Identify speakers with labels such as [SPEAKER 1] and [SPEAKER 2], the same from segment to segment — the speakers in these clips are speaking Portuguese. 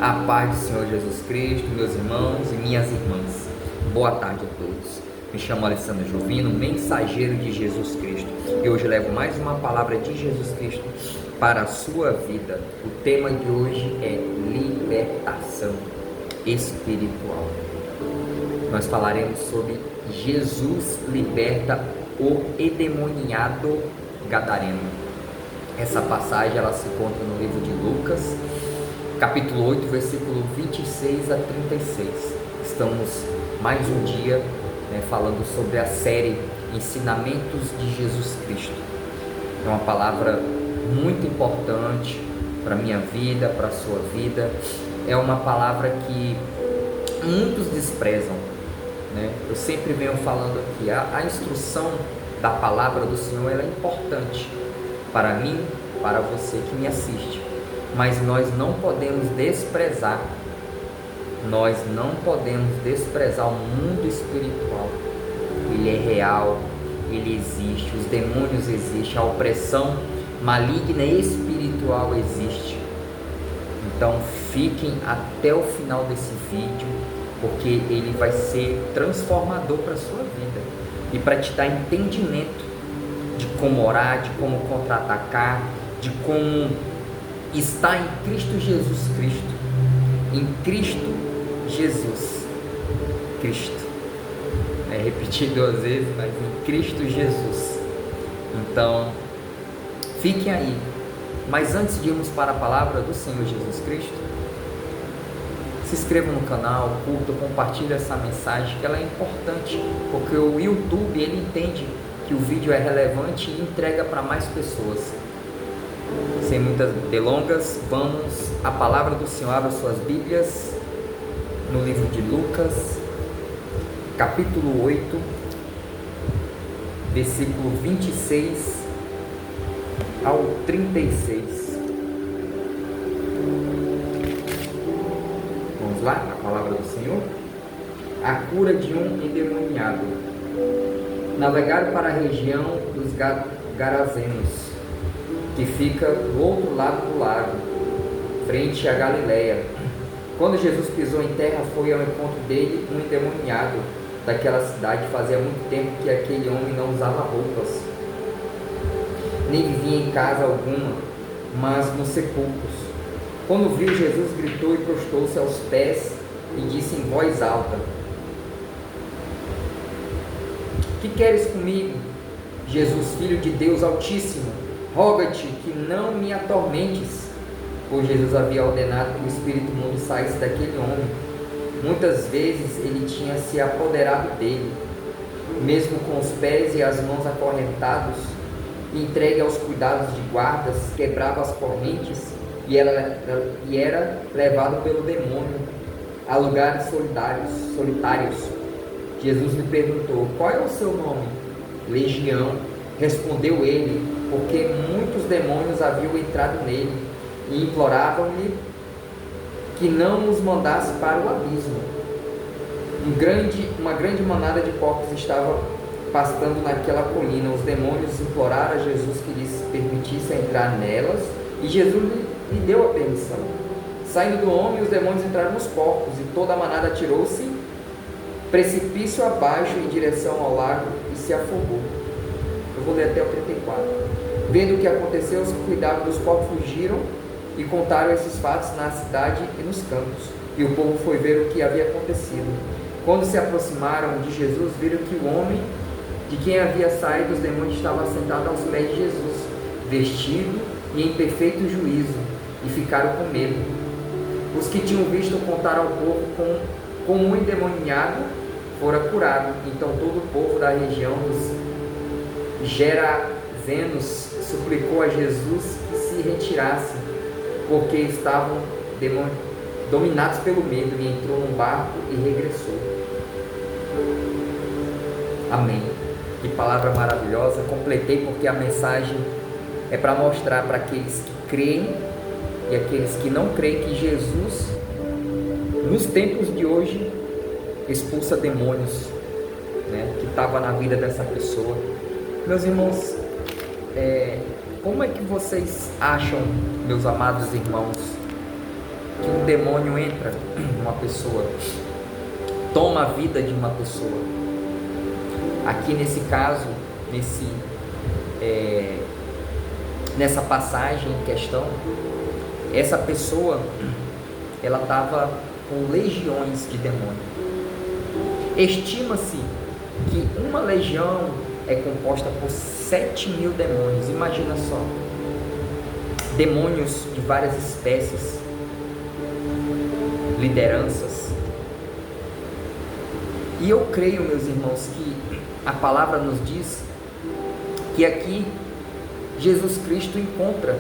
[SPEAKER 1] A paz do Senhor Jesus Cristo, meus irmãos e minhas irmãs. Boa tarde a todos. Me chamo Alessandro Jovino, mensageiro de Jesus Cristo. E hoje levo mais uma palavra de Jesus Cristo para a sua vida. O tema de hoje é libertação espiritual. Nós falaremos sobre Jesus liberta o endemoniado gadareno. Essa passagem ela se encontra no livro de Lucas, capítulo 8, versículo 26 a 36. Estamos mais um dia falando sobre a série Ensinamentos de Jesus Cristo. É uma palavra muito importante para a minha vida, para a sua vida. É uma palavra que muitos desprezam. Eu sempre venho falando aqui, a instrução da palavra do Senhor ela é importante para mim, para você que me assiste. Mas nós não podemos desprezar o mundo espiritual. Ele é real, ele existe, os demônios existem, a opressão maligna e espiritual existe. Então fiquem até o final desse vídeo, porque ele vai ser transformador para a sua vida e para te dar entendimento de como orar, de como contra-atacar, de como está em Cristo Jesus Cristo, em Cristo Jesus Cristo, repeti 2 vezes, mas em Cristo Jesus. Então, fiquem aí, mas antes de irmos para a palavra do Senhor Jesus Cristo, se inscreva no canal, curta, compartilhe essa mensagem, que ela é importante, porque o YouTube, ele entende que o vídeo é relevante e entrega para mais pessoas. Sem muitas delongas, vamos à palavra do Senhor. Abra suas Bíblias no livro de Lucas, capítulo 8, versículo 26 ao 36. Vamos lá, a palavra do Senhor. A cura de um endemoniado. Navegaram para a região dos Garazenos, que fica do outro lado do lago, frente à Galileia. Quando Jesus pisou em terra, foi ao encontro dele um endemoniado daquela cidade. Fazia muito tempo que aquele homem não usava roupas, nem vivia em casa alguma, mas nos sepulcros. Quando viu Jesus, gritou e prostrou-se aos pés e disse em voz alta: Que queres comigo, Jesus, Filho de Deus Altíssimo? Roga-te que não me atormentes. Pois Jesus havia ordenado que o espírito imundo saísse daquele homem. Muitas vezes ele tinha se apoderado dele, mesmo com os pés e as mãos acorrentados, entregue aos cuidados de guardas, quebrava as correntes e era levado pelo demônio a lugares solitários. Jesus lhe perguntou: Qual é o seu nome? Legião, respondeu ele, porque muitos demônios haviam entrado nele e imploravam-lhe que não os mandasse para o abismo. Uma grande manada de porcos estava pastando naquela colina. Os demônios imploraram a Jesus que lhes permitisse entrar nelas, e Jesus lhe deu a permissão. Saindo do homem, os demônios entraram nos porcos, e toda a manada atirou-se precipício abaixo em direção ao lago e se afogou. Eu vou ler até o 34. Vendo o que aconteceu, os que cuidavam dos porcos fugiram e contaram esses fatos na cidade e nos campos. E o povo foi ver o que havia acontecido. Quando se aproximaram de Jesus, viram que o homem de quem havia saído os demônios estava sentado aos pés de Jesus, vestido e em perfeito juízo, e ficaram com medo. Os que tinham visto contaram ao povo como um endemoniado fora curado. Então todo o povo da região dos Gerazenos suplicou a Jesus que se retirasse, porque estavam dominados pelo medo, e entrou num barco e regressou. Amém. Que palavra maravilhosa. Completei porque a mensagem é para mostrar para aqueles que creem e aqueles que não creem que Jesus, nos tempos de hoje, expulsa demônios, que estava na vida dessa pessoa. Meus irmãos, como é que vocês acham, meus amados irmãos, que um demônio entra numa pessoa, toma a vida de uma pessoa. Aqui nesse caso, nessa passagem em questão, essa pessoa, ela estava com legiões de demônio. Estima-se que uma legião é composta por 7.000 demônios. Imagina só, demônios de várias espécies, lideranças. E eu creio, meus irmãos, que a palavra nos diz que aqui Jesus Cristo encontra,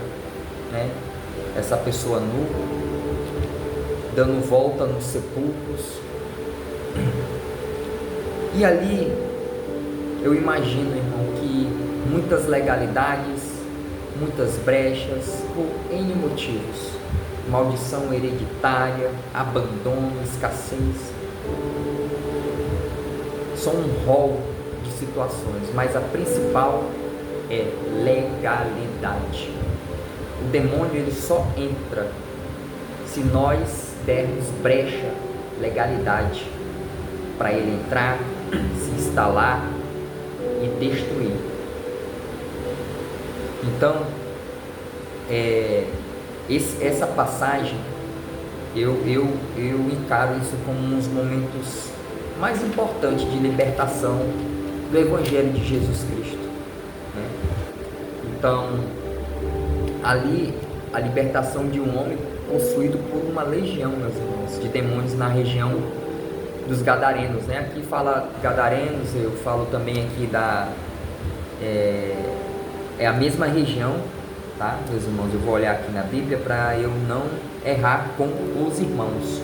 [SPEAKER 1] né, essa pessoa nua, dando volta nos sepulcros. E ali eu imagino, irmão, que muitas legalidades, muitas brechas, por N motivos, maldição hereditária, abandono, escassez, são um rol de situações, mas a principal é legalidade. O demônio, ele só entra se nós dermos brecha, legalidade, para ele entrar, se instalar e destruir. Então, essa passagem, eu encaro isso como um dos momentos mais importantes de libertação do Evangelho de Jesus Cristo, né? Então, ali, a libertação de um homem possuído por uma legião, meus irmãos, de demônios na região dos Gadarenos, né? Aqui fala Gadarenos, eu falo também aqui é a mesma região, tá, meus irmãos? Eu vou olhar aqui na Bíblia para eu não errar com os irmãos,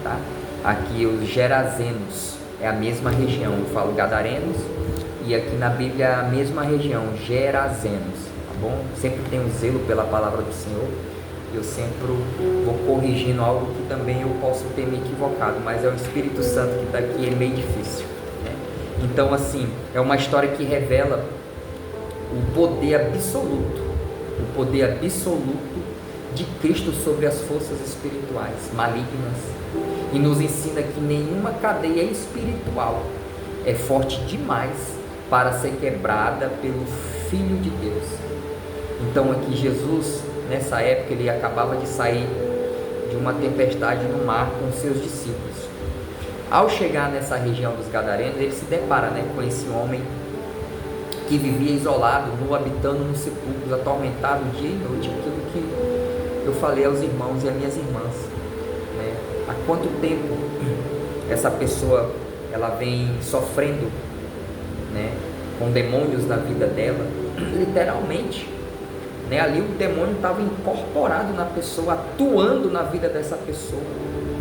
[SPEAKER 1] tá? Aqui os Gerazenos é a mesma região, eu falo Gadarenos, e aqui na Bíblia é a mesma região, Gerazenos, tá bom? Sempre tenho zelo pela palavra do Senhor. Eu sempre vou corrigindo algo que também eu posso ter me equivocado, mas é o Espírito Santo que está aqui, é meio difícil, né? Então, assim, é uma história que revela o poder absoluto de Cristo sobre as forças espirituais malignas, e nos ensina que nenhuma cadeia espiritual é forte demais para ser quebrada pelo Filho de Deus. Então, aqui Jesus, nessa época, ele acabava de sair de uma tempestade no mar com seus discípulos. Ao chegar nessa região dos Gadarenos, ele se depara, né, com esse homem que vivia isolado, nu, habitando nos sepulcros, atormentado dia e noite. Aquilo que eu falei aos irmãos e às minhas irmãs, né? Há quanto tempo essa pessoa ela vem sofrendo, né, com demônios na vida dela, literalmente, né? Ali o demônio estava incorporado na pessoa, atuando na vida dessa pessoa,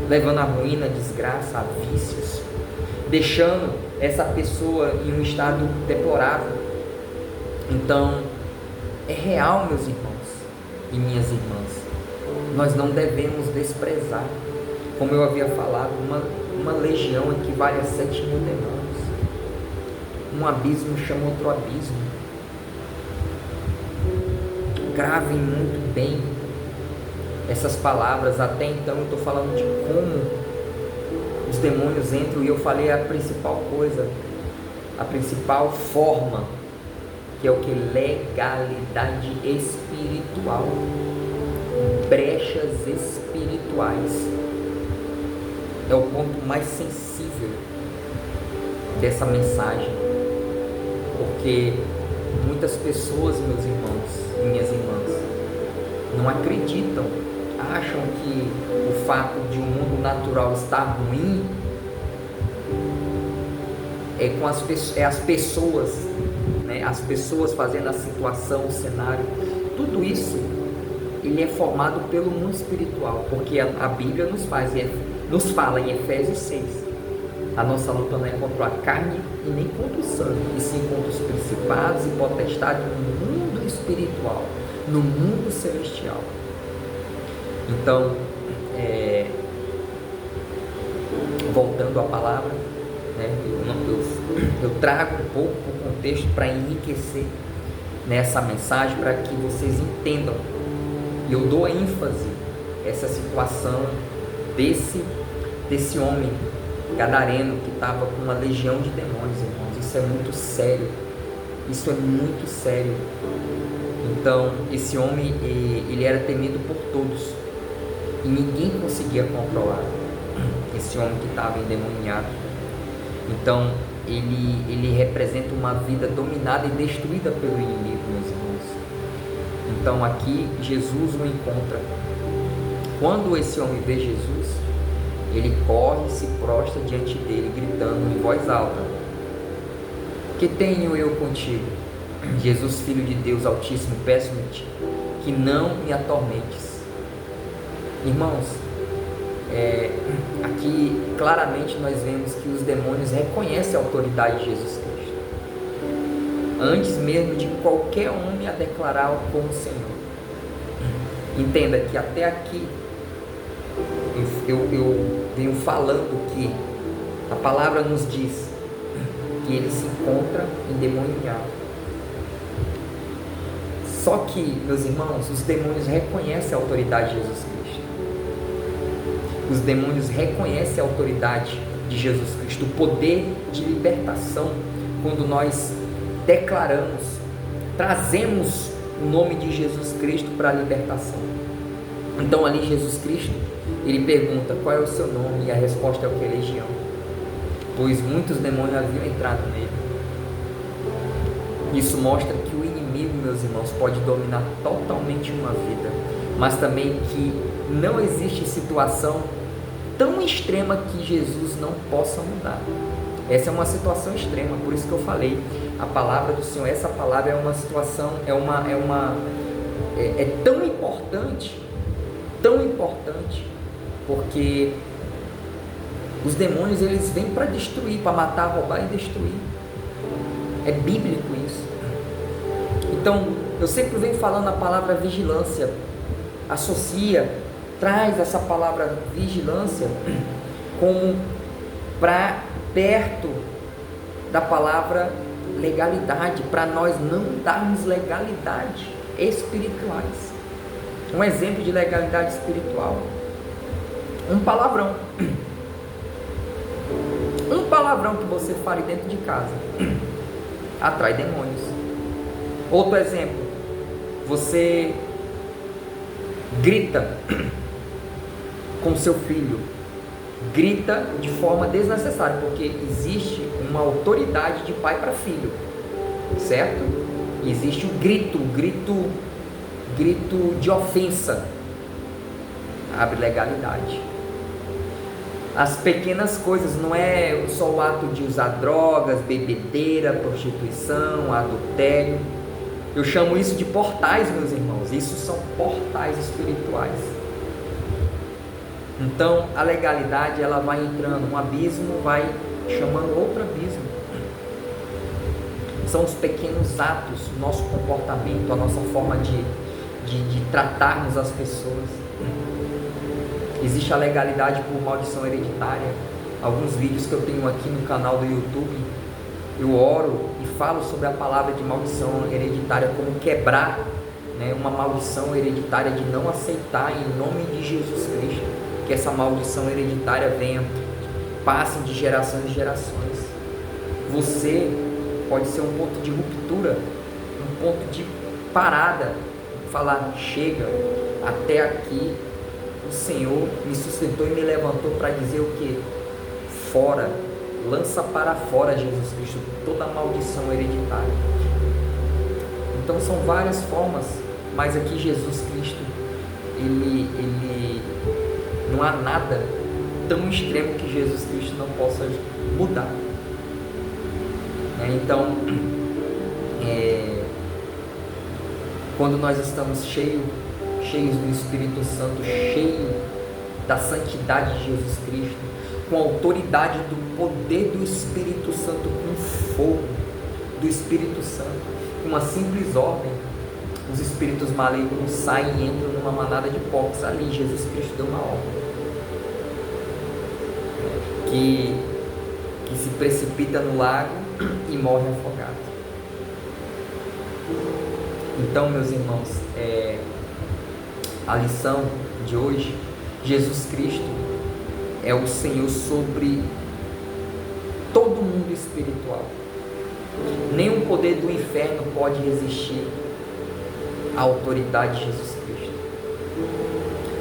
[SPEAKER 1] levando a ruína, a desgraça, a vícios, deixando essa pessoa em um estado deplorável. Então, é real, meus irmãos e minhas irmãs, nós não devemos desprezar. Como eu havia falado, uma legião equivale a 7.000 demônios. Um abismo chama outro abismo. Gravem muito bem essas palavras. Até então eu estou falando de como os demônios entram, e eu falei a principal coisa, a principal forma, que é o que? Legalidade espiritual, brechas espirituais. É o ponto mais sensível dessa mensagem, porque muitas pessoas, meus irmãos e minhas irmãs, não acreditam, acham que o fato de o mundo natural estar ruim as pessoas, né? As pessoas fazendo a situação, o cenário, tudo isso ele é formado pelo mundo espiritual, porque a Bíblia nos fala em Efésios 6, a nossa luta não é contra a carne e nem contra o sangue, e sim contra os principados e potestades no mundo espiritual, no mundo celestial. Então, voltando à palavra, né, eu trago um pouco o contexto para enriquecer nessa mensagem, para que vocês entendam. E eu dou ênfase essa situação desse homem gadareno que estava com uma legião de demônios, irmãos. Isso é muito sério. Isso é muito sério. Então, esse homem, ele era temido por todos. E ninguém conseguia controlar esse homem que estava endemoniado. Então, ele representa uma vida dominada e destruída pelo inimigo, meus irmãos. Então, aqui, Jesus o encontra. Quando esse homem vê Jesus, ele corre e se prostra diante dele, gritando em voz alta: que tenho eu contigo? Jesus, Filho de Deus Altíssimo, peço-te que não me atormentes. Irmãos, aqui claramente nós vemos que os demônios reconhecem a autoridade de Jesus Cristo, antes mesmo de qualquer homem a declarar como Senhor. Entenda que até aqui eu venho falando que a palavra nos diz que ele se encontra endemoniado. Só que, meus irmãos, os demônios reconhecem a autoridade de Jesus Cristo. Os demônios reconhecem a autoridade de Jesus Cristo, o poder de libertação, quando nós declaramos, trazemos o nome de Jesus Cristo para a libertação. Então ali Jesus Cristo, ele pergunta: qual é o seu nome? E a resposta é o que? Legião. Pois muitos demônios haviam entrado nele. Isso mostra que o inimigo, meus irmãos, pode dominar totalmente uma vida, mas também que não existe situação tão extrema que Jesus não possa mudar. Essa é uma situação extrema, por isso que eu falei, a palavra do Senhor, essa palavra é uma situação, é tão importante, porque os demônios, eles vêm para destruir, para matar, roubar e destruir. É bíblico isso. Então, eu sempre venho falando a palavra vigilância, traz essa palavra vigilância como para perto da palavra legalidade, para nós não darmos legalidade espirituais. Um exemplo de legalidade espiritual: um palavrão que você fale dentro de casa atrai demônios. Outro exemplo: você grita com seu filho, grita de forma desnecessária, porque existe uma autoridade de pai para filho, certo? Existe o grito de ofensa, abre legalidade. As pequenas coisas, não é só o ato de usar drogas, bebedeira, prostituição, adultério. Eu chamo isso de portais, meus irmãos. Isso são portais espirituais. Então, a legalidade, ela vai entrando, um abismo vai chamando outro abismo. São os pequenos atos, o nosso comportamento, a nossa forma de tratarmos as pessoas. Existe a legalidade por maldição hereditária. Alguns vídeos que eu tenho aqui no canal do YouTube, eu oro e falo sobre a palavra de maldição hereditária, como quebrar, uma maldição hereditária de não aceitar em nome de Jesus Cristo, que essa maldição hereditária venha, passe de gerações em gerações. Você pode ser um ponto de ruptura, um ponto de parada, falar: chega, até aqui o Senhor me sustentou e me levantou para dizer o que? Fora, lança para fora, Jesus Cristo, toda maldição hereditária. Então são várias formas, mas aqui Jesus Cristo, ele não há nada tão extremo que Jesus Cristo não possa mudar. Então, quando nós estamos cheios do Espírito Santo, cheios da santidade de Jesus Cristo, com a autoridade do poder do Espírito Santo, com fogo do Espírito Santo, com uma simples ordem, os espíritos malignos saem e entram numa manada de porcos. Ali Jesus Cristo deu uma ordem que se precipita no lago e morre afogado. Então, meus irmãos, a lição de hoje, Jesus Cristo é o Senhor sobre todo mundo espiritual. Nenhum poder do inferno pode resistir à autoridade de Jesus Cristo.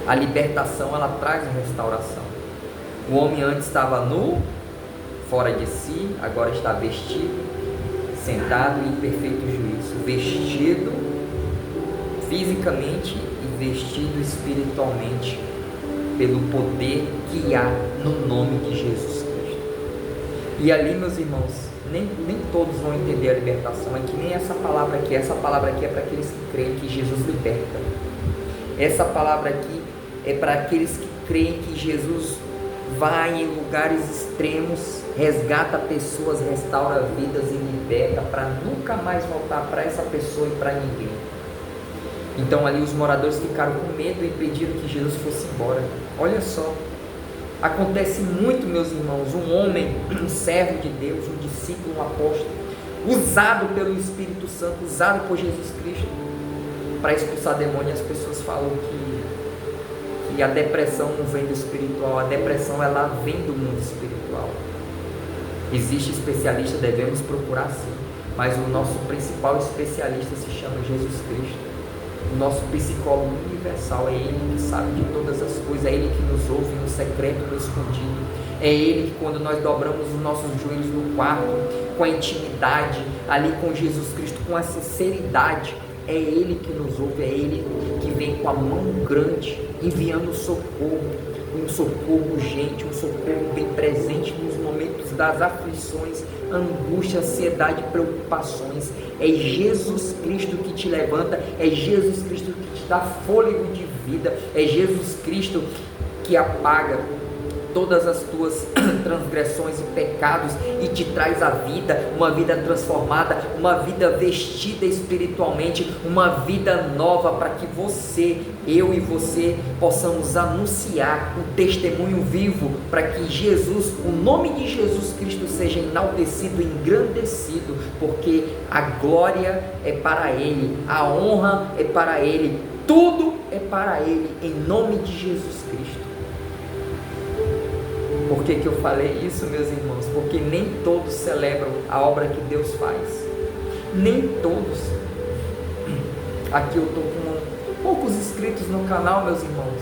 [SPEAKER 1] A libertação, ela traz a restauração. O homem antes estava nu, fora de si, agora está vestido, sentado em perfeito juízo, vestido fisicamente e vestido espiritualmente pelo poder que há no nome de Jesus Cristo. E ali, meus irmãos, nem todos vão entender a libertação. É que nem essa palavra aqui é para aqueles que creem que Jesus liberta. Essa palavra aqui é para aqueles que creem que Jesus vai em lugares extremos, resgata pessoas, restaura vidas e liberta para nunca mais voltar para essa pessoa e para ninguém. Então ali os moradores ficaram com medo e pediram que Jesus fosse embora. Olha só, acontece muito, meus irmãos, um homem, um servo de Deus, um discípulo, um apóstolo, usado pelo Espírito Santo, usado por Jesus Cristo para expulsar demônios. As pessoas falam que a depressão não vem do espiritual, a depressão ela vem do mundo espiritual. Existe especialista, devemos procurar sim, mas o nosso principal especialista se chama Jesus Cristo. O nosso psicólogo universal, é Ele que sabe de todas as coisas, é Ele que nos ouve no secreto, no escondido. É Ele que, quando nós dobramos os nossos joelhos no quarto, com a intimidade, ali com Jesus Cristo, com a sinceridade, é Ele que nos ouve, é Ele que vem com a mão grande, enviando socorro, um socorro urgente, um socorro bem presente nos momentos das aflições, angústia, ansiedade, preocupações. É Jesus Cristo que te levanta, é Jesus Cristo que te dá fôlego de vida, é Jesus Cristo que apaga todas as tuas transgressões e pecados e te traz a vida, uma vida transformada, uma vida vestida espiritualmente, uma vida nova, para que você, eu e você possamos anunciar um testemunho vivo, para que Jesus, o nome de Jesus Cristo seja enaltecido, engrandecido, porque a glória é para Ele, a honra é para Ele, tudo é para Ele, em nome de Jesus Cristo. Por que eu falei isso, meus irmãos? Porque nem todos celebram a obra que Deus faz. Nem todos. Aqui eu estou com poucos inscritos no canal, meus irmãos.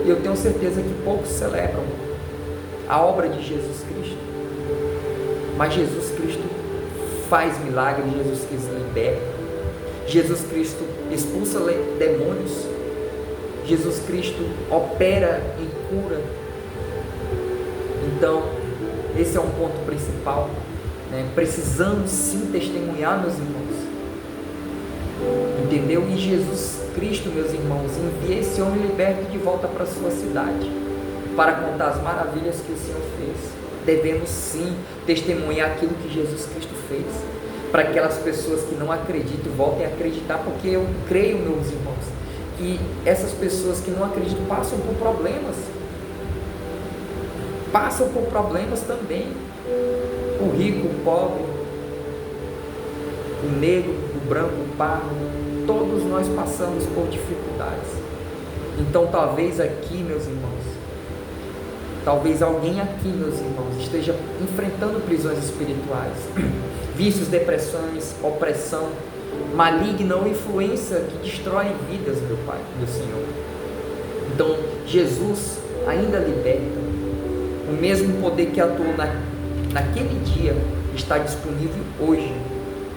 [SPEAKER 1] E eu tenho certeza que poucos celebram a obra de Jesus Cristo. Mas Jesus Cristo faz milagres, Jesus Cristo liberta. Jesus Cristo expulsa demônios. Jesus Cristo opera em cura. Então, esse é um ponto principal, né? Precisamos sim testemunhar, meus irmãos, entendeu? E Jesus Cristo, meus irmãos, envia esse homem liberto de volta para a sua cidade, para contar as maravilhas que o Senhor fez. Devemos sim testemunhar aquilo que Jesus Cristo fez, para que aquelas pessoas que não acreditam voltem a acreditar, porque eu creio, meus irmãos, que essas pessoas que não acreditam passam por problemas, também. O rico, o pobre, o negro, o branco, o pardo, todos nós passamos por dificuldades. Então talvez aqui, meus irmãos, talvez alguém aqui, meus irmãos, esteja enfrentando prisões espirituais, vícios, depressões, opressão, maligna ou influência que destrói vidas, meu Pai, meu Senhor. Então Jesus ainda liberta. O mesmo poder que atuou naquele dia está disponível hoje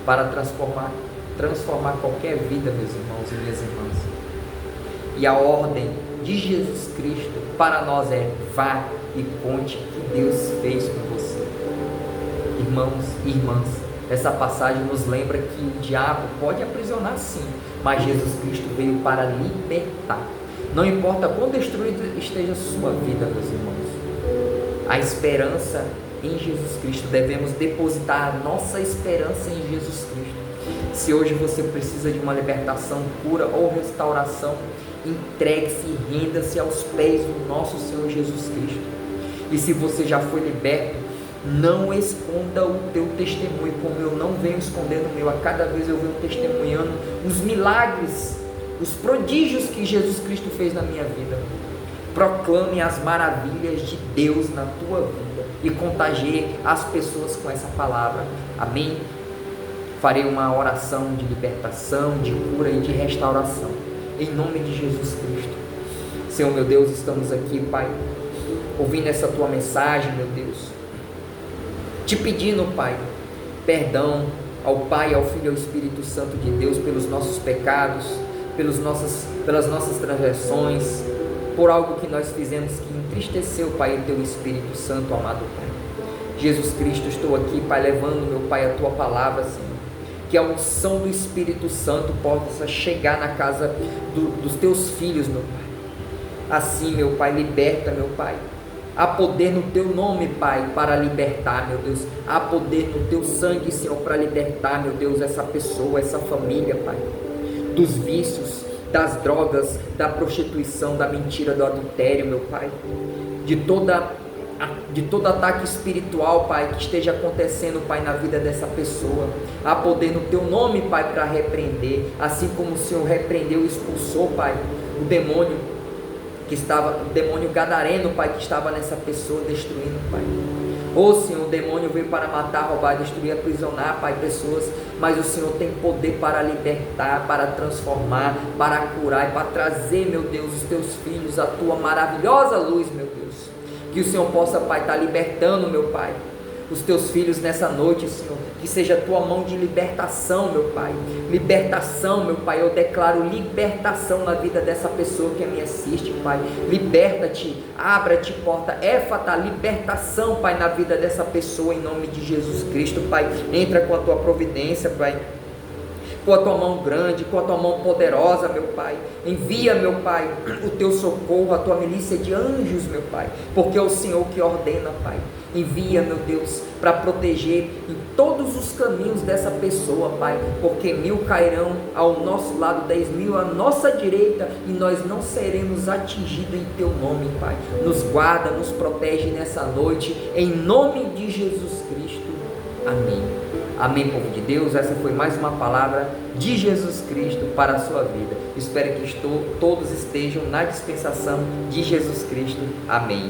[SPEAKER 1] para transformar qualquer vida, meus irmãos e minhas irmãs. E a ordem de Jesus Cristo para nós é: vá e conte o que Deus fez com você. Irmãos e irmãs, essa passagem nos lembra que o diabo pode aprisionar sim, mas Jesus Cristo veio para libertar. Não importa quão destruída esteja a sua vida, meus irmãos, a esperança em Jesus Cristo, devemos depositar a nossa esperança em Jesus Cristo. Se hoje você precisa de uma libertação, cura ou restauração, entregue-se e renda-se aos pés do nosso Senhor Jesus Cristo. E se você já foi liberto, não esconda o teu testemunho, como eu não venho escondendo o meu. A cada vez eu venho testemunhando os milagres, os prodígios que Jesus Cristo fez na minha vida. Proclame as maravilhas de Deus na tua vida e contagie as pessoas com essa palavra. Amém? Farei uma oração de libertação, de cura e de restauração, em nome de Jesus Cristo. Senhor meu Deus, estamos aqui, Pai, ouvindo essa tua mensagem, meu Deus, te pedindo, Pai, perdão ao Pai, ao Filho e ao Espírito Santo de Deus pelos nossos pecados, pelas nossas transgressões, por algo que nós fizemos que entristeceu, Pai, o teu Espírito Santo, amado Pai. Jesus Cristo, estou aqui, Pai, levando, meu Pai, a tua palavra, Senhor, que a unção do Espírito Santo possa chegar na casa dos teus filhos, meu Pai. Assim, meu Pai, liberta, meu Pai. Há poder no teu nome, Pai, para libertar, meu Deus. Há poder no teu sangue, Senhor, para libertar, meu Deus, essa pessoa, essa família, Pai, dos vícios, das drogas, da prostituição, da mentira, do adultério, meu Pai, de todo ataque espiritual, Pai, que esteja acontecendo, Pai, na vida dessa pessoa. Há poder no teu nome, Pai, para repreender, assim como o Senhor repreendeu e expulsou, Pai, o demônio gadareno, Pai, que estava nessa pessoa, destruindo, Pai. Ô Senhor, o demônio veio para matar, roubar, destruir, aprisionar, Pai, pessoas, mas o Senhor tem poder para libertar, para transformar, para curar e para trazer, meu Deus, os teus filhos, a tua maravilhosa luz, meu Deus. Que o Senhor possa, Pai, estar libertando, meu Pai, os teus filhos nessa noite, Senhor. Que seja a tua mão de libertação, meu Pai. Libertação, meu Pai. Eu declaro libertação na vida dessa pessoa que me assiste, Pai. Liberta-te, abra-te porta, éfata, libertação, Pai, na vida dessa pessoa, em nome de Jesus Cristo, Pai. Entra com a tua providência, Pai, com a tua mão grande, com a tua mão poderosa, meu Pai. Envia, meu Pai, o teu socorro, a tua milícia de anjos, meu Pai, porque é o Senhor que ordena, Pai. Envia, meu Deus, para proteger em todos os caminhos dessa pessoa, Pai, porque 1000 cairão ao nosso lado, 10.000 à nossa direita, e nós não seremos atingidos em teu nome, Pai. Nos guarda, nos protege nessa noite, em nome de Jesus Cristo. Amém. Amém, povo de Deus. Essa foi mais uma palavra de Jesus Cristo para a sua vida. Espero que todos estejam na dispensação de Jesus Cristo. Amém.